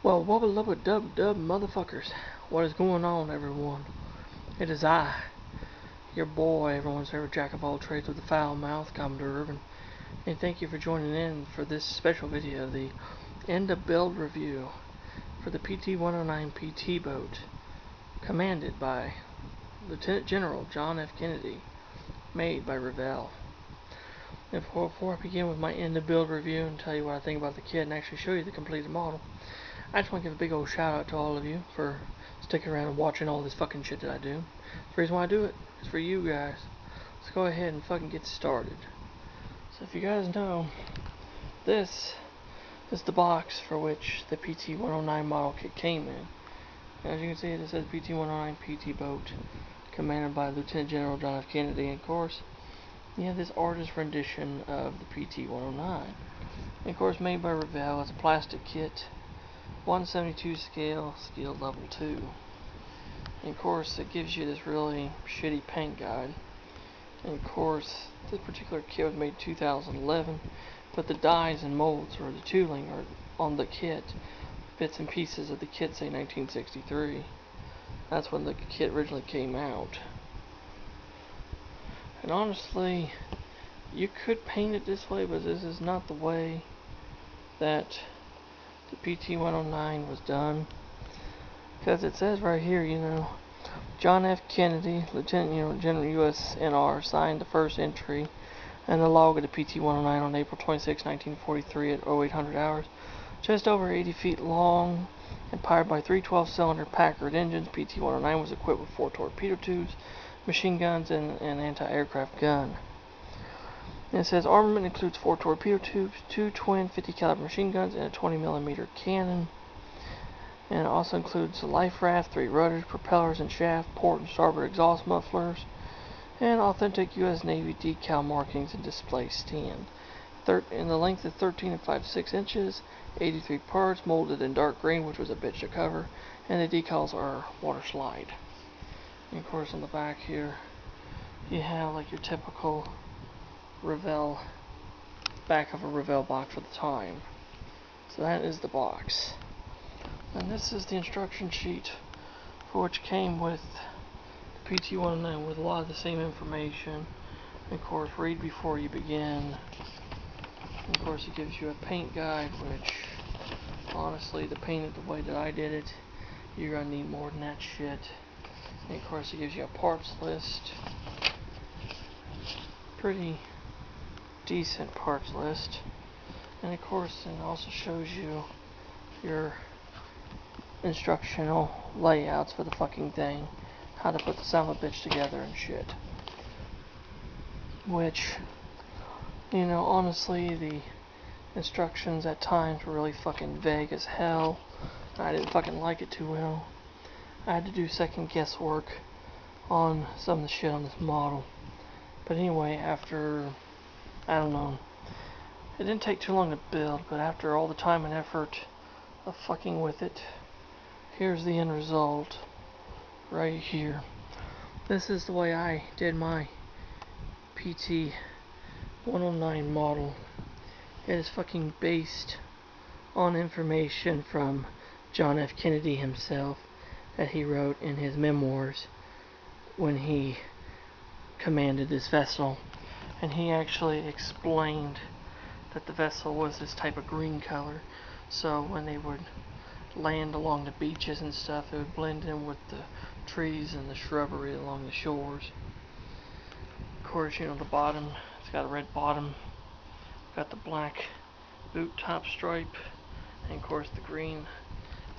Well, wubba lubba dub dub motherfuckers. What is going on, everyone? It is I, your boy, everyone's favorite jack of all trades with the foul mouth, Commodore Irvin. And thank you for joining in for this special video, the end of build review for the PT-109 PT boat, commanded by Lieutenant General John F. Kennedy, made by Revell. And before I begin with my end of build review and tell you what I think about the kit and actually show you the completed model, I just want to give a big old shout out to all of you for sticking around and watching all this fucking shit that I do. The reason why I do it is for you guys. Let's go ahead and fucking get started. So if you guys know, this is the box for which the PT-109 model kit came in. As you can see, it says PT-109 PT boat, commanded by Lieutenant General John F. Kennedy. And of course, you have this artist rendition of the PT-109. And of course, made by Revell. It's a plastic kit. 172 scale, skill level 2. And of course, it gives you this really shitty paint guide. And of course, this particular kit was made in 2011, but the dies and molds or the tooling are on the kit. Bits and pieces of the kit say 1963. That's when the kit originally came out. And honestly, you could paint it this way, but this is not the way that the PT-109 was done, because it says right here, John F. Kennedy, Lieutenant General USNR, signed the first entry and the log of the PT-109 on April 26, 1943 at 0800 hours. Just over 80 feet long and powered by 3 12-cylinder Packard engines, PT-109 was equipped with 4 torpedo tubes, machine guns, and an anti-aircraft gun. And it says armament includes 4 torpedo tubes, 2 twin 50 caliber machine guns, and a 20mm cannon. And it also includes a life raft, 3 rudders, propellers and shaft, port and starboard exhaust mufflers, and authentic U.S. Navy decal markings and display stand. In the length of 13 5/6 inches, 83 parts, molded in dark green, which was a bitch to cover, and the decals are water slide. And of course, on the back here, you have like your typical Revell, back of a Revell box at the time. So that is the box. And this is the instruction sheet for which came with the PT-109 with a lot of the same information. And of course, read before you begin. And of course, it gives you a paint guide, which honestly, to paint it the way that I did it, you're gonna need more than that shit. And of course, it gives you a parts list. Pretty decent parts list. And of course, it also shows you your instructional layouts for the fucking thing, how to put the son of a bitch together and shit. Which, honestly, the instructions at times were really fucking vague as hell. I didn't fucking like it too well. I had to do second guesswork on some of the shit on this model. But anyway, after, I don't know, it didn't take too long to build, but after all the time and effort of fucking with it, here's the end result right here. This is the way I did my PT-109 model. It is fucking based on information from John F. Kennedy himself that he wrote in his memoirs when he commanded this vessel. And he actually explained that the vessel was this type of green color, so when they would land along the beaches and stuff, it would blend in with the trees and the shrubbery along the shores. Of course, the bottom, it's got a red bottom, got the black boot top stripe, and of course the green.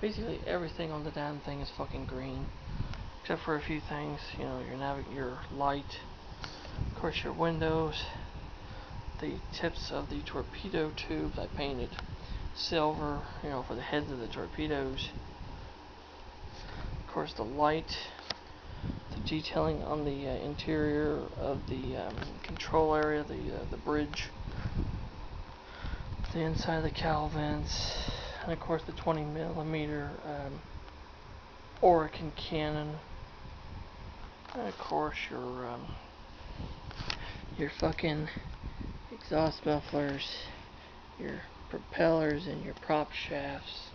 Basically everything on the damn thing is fucking green, except for a few things, your light, of course your windows, the tips of the torpedo tubes I painted silver, for the heads of the torpedoes. Of course the light, the detailing on the interior of the control area, the bridge, the inside of the cowl vents, and of course the 20mm Oracle cannon, and of course your fucking exhaust mufflers, your propellers, and your prop shafts.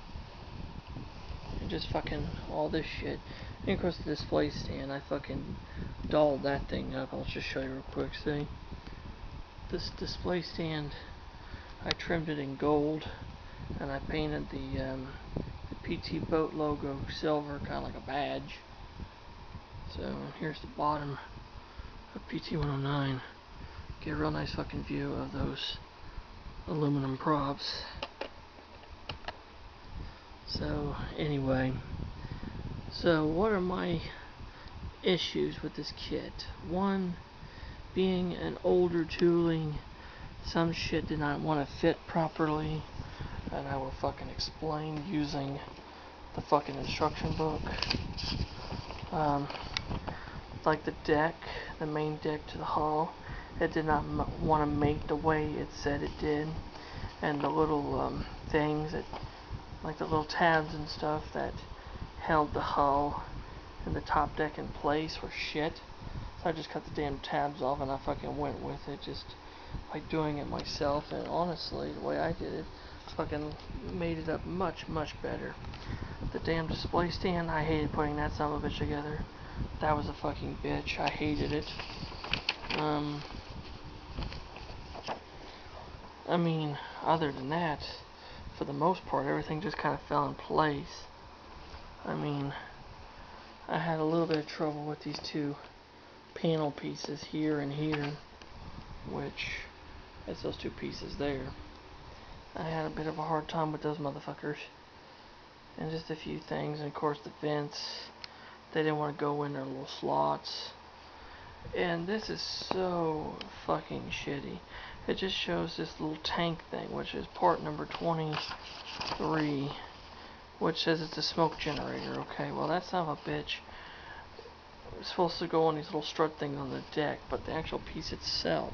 just fucking all this shit. And of course the display stand, I fucking dolled that thing up. I'll just show you real quick, see? This display stand, I trimmed it in gold, and I painted the PT boat logo silver, kind of like a badge. So here's the bottom of PT-109. Get a real nice fucking view of those aluminum props. So anyway, so what are my issues with this kit? One, being an older tooling, some shit did not want to fit properly, and I will fucking explain using the fucking instruction book. Like the deck, the main deck to the hull, it did not want to mate the way it said it did, and the little things that, like the little tabs and stuff that held the hull and the top deck in place were shit. So I just cut the damn tabs off and I fucking went with it, just by doing it myself. And honestly, the way I did it, fucking made it up much, much better. The damn display stand, I hated putting that son of a bitch together. That was a fucking bitch. I hated it. I mean, other than that, for the most part, everything just kind of fell in place. I mean, I had a little bit of trouble with these two panel pieces here and here, which, it's those two pieces there. I had a bit of a hard time with those motherfuckers. And just a few things, and of course the vents, they didn't want to go in their little slots. And this is so fucking shitty. It just shows this little tank thing, which is part number 23, which says it's a smoke generator. Okay, well that son of a bitch was supposed to go on these little strut things on the deck, but the actual piece itself,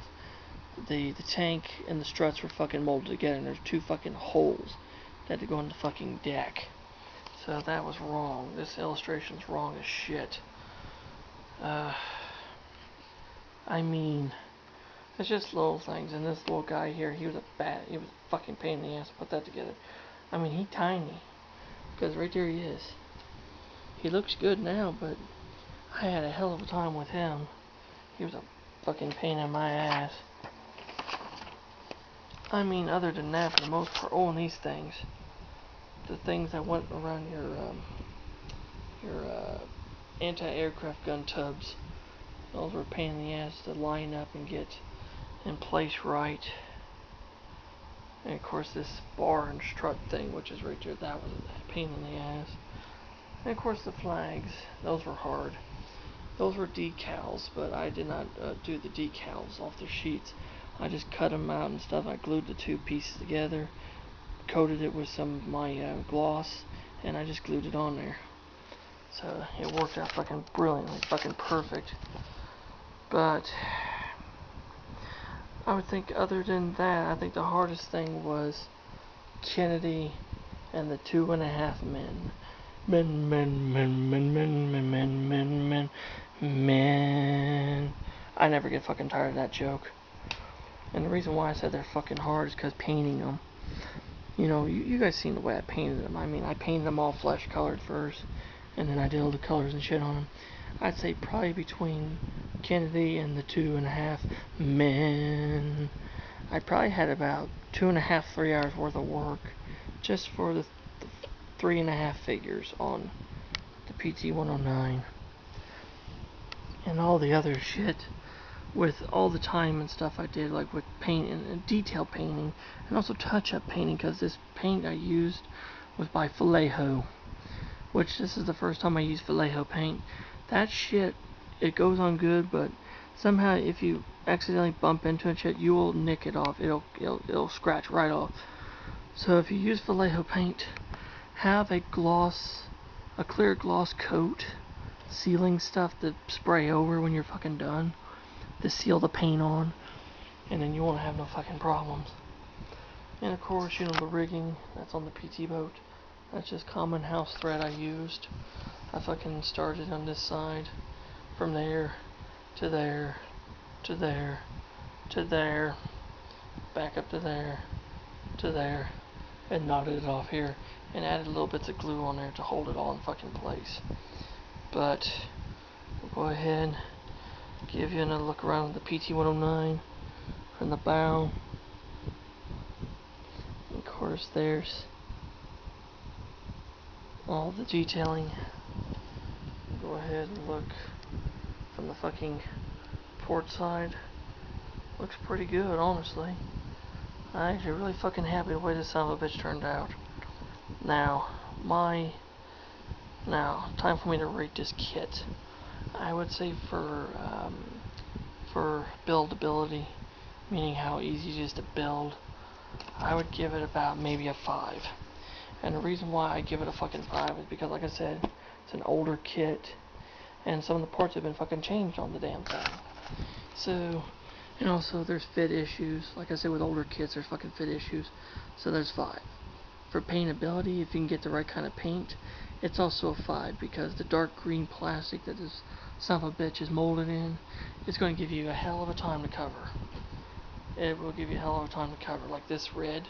the tank and the struts were fucking molded together, and there's two fucking holes that had to go on the fucking deck. So that was wrong. This illustration's wrong as shit. I mean, it's just little things. And this little guy here, he was a fucking pain in the ass to put that together. I mean, he's tiny, because right there he is. He looks good now, but I had a hell of a time with him. He was a fucking pain in my ass. I mean, other than that, for the most part, and these things, the things that went around your anti-aircraft gun tubs, those were a pain in the ass to line up and get in place right. And of course this bar and strut thing, which is right there, that was a pain in the ass. And of course the flags, those were hard. Those were decals, but I did not do the decals off the sheets. I just cut them out and stuff. I glued the two pieces together, coated it with some of my gloss, and I just glued it on there. So it worked out fucking brilliantly, fucking perfect. But I would think other than that, I think the hardest thing was Kennedy and the 2.5 men. Men. I never get fucking tired of that joke. And the reason why I said they're fucking hard is because painting them. You know, you guys seen the way I painted them. I mean, I painted them all flesh colored first, and then I did all the colors and shit on them. I'd say probably between Kennedy and the 2.5 men, I probably had about 2.5, 3 hours worth of work just for the 3.5 figures on the PT-109. And all the other shit with all the time and stuff I did, like with paint and detail painting, and also touch-up painting, because this paint I used was by Vallejo, which this is the first time I used Vallejo paint. That shit, it goes on good, but somehow if you accidentally bump into it, shit, you will nick it off. It'll scratch right off. So if you use Vallejo paint, have a clear gloss coat, sealing stuff to spray over when you're fucking done, to seal the paint on, and then you won't have no fucking problems. And of course, you know, the rigging that's on the PT boat, that's just common house thread I used. I fucking started on this side, from there, to there, to there, to there, back up to there, and knotted it off here. and added little bits of glue on there to hold it all in fucking place. But we'll go ahead and give you another look around the PT-109 from the bow. And of course, there's all the detailing. Go ahead and look from the fucking port side. Looks pretty good, honestly. I'm actually really fucking happy the way this son of a bitch turned out. Now, time for me to rate this kit. I would say for buildability, meaning how easy it is to build, I would give it about maybe a 5. And the reason why I give it a fucking 5 is because, like I said, it's an older kit, and some of the parts have been fucking changed on the damn thing. So, and also there's fit issues. Like I said, with older kits, there's fucking fit issues. So there's 5. For paintability, if you can get the right kind of paint, it's also a 5, because the dark green plastic that this son of a bitch is molded in is going to give you a hell of a time to cover. It will give you a hell of a time to cover. Like this red,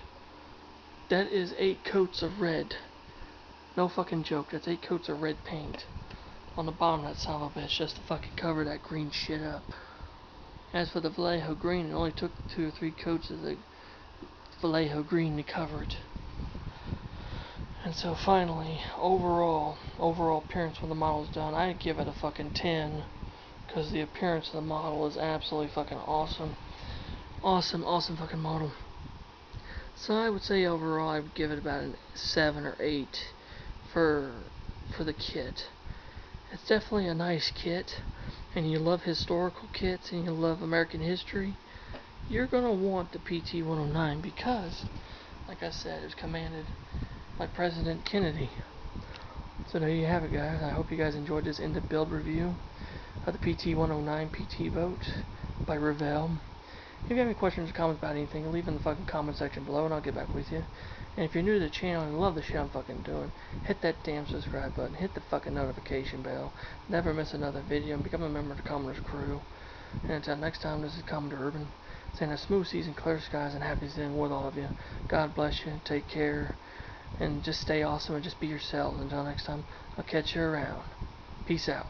that is 8 coats of red. No fucking joke, that's 8 coats of red paint on the bottom of that son of a bitch just to fucking cover that green shit up. As for the Vallejo green, it only took 2 or 3 coats of the Vallejo green to cover it. And so finally, overall appearance when the model's done, I'd give it a fucking 10, because the appearance of the model is absolutely fucking awesome. Awesome fucking model. So I would say overall I would give it about a 7 or 8 for the kit. It's definitely a nice kit, and you love historical kits and you love American history, you're gonna want the PT-109, because, like I said, it was commanded by President Kennedy. So there you have it, guys. I hope you guys enjoyed this in-depth build review of the PT-109 PT boat by Revell. If you have any questions or comments about anything, leave in the fucking comment section below and I'll get back with you. And if you're new to the channel and love the shit I'm fucking doing, hit that damn subscribe button, hit the fucking notification bell, never miss another video, and become a member of the Commoner's crew. And until next time, this is Commodore Urban, saying a smooth season, clear skies, and happy season with all of you. God bless you, take care, and just stay awesome and just be yourselves. Until next time, I'll catch you around. Peace out.